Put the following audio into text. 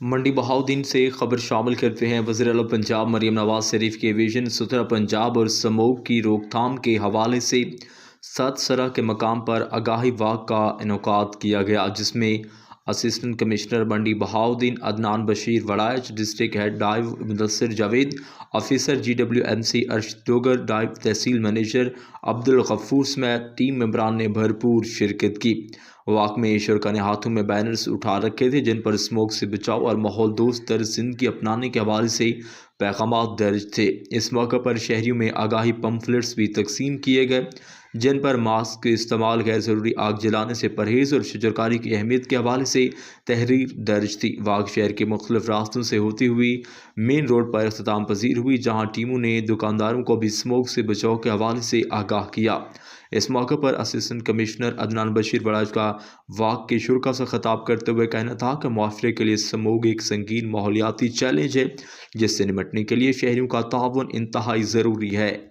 मंडी बहाउद्दीन से खबर शामिल करते हैं। वज़ीर-ए-आला पंजाब मरीम नवाज शरीफ के विजन सुथरा पंजाब और स्मोक की रोकथाम के हवाले से सतसरा के मकाम पर आगाही वाक का इनेकाद किया गया, जिसमें assistant commissioner Mandi Bahauddin Adnan Bashir Waraich, district head डाइव मुदस्सिर जावेद, ऑफिसर GWMC अर्शद डोगर, डाइव तहसील मैनेजर अब्दुल गफूर समेत टीम मेंबरान ने भरपूर शिरकत की। वाक में शुरका ने हाथों में बैनर्स उठा रखे थे जिन पर स्मोक से बचाव और माहौल दोस्त तर्ज जिंदगी अपनाने के हवाले से पैगाम दर्ज थे। इस मौके पर शहरियों में आगाही पम्फलेट्स भी तकसीम किए गए जिन पर मास्क के इस्तेमाल, गैर ज़रूरी आग जलाने से परहेज़ और शजरकारी की अहमियत के हवाले से तहरीर दर्ज थी। वाक शहर के मुख्तलिफ रास्तों से होती हुई मेन रोड पर अख्ताम पजीर हुई, जहाँ टीमों ने दुकानदारों को भी स्मोक से बचाव के हवाले से आगाह किया। इस मौके पर असिस्टेंट कमिश्नर अदनान बशीर वड़ाइच का वाक के शुरा से खिताब करते हुए कहना था कि मुआशरे के लिए स्मोक एक संगीन माहौलियाती चैलेंज है, जिससे निपटने के लिए शहरियों का ताउन इंतहाई ज़रूरी है।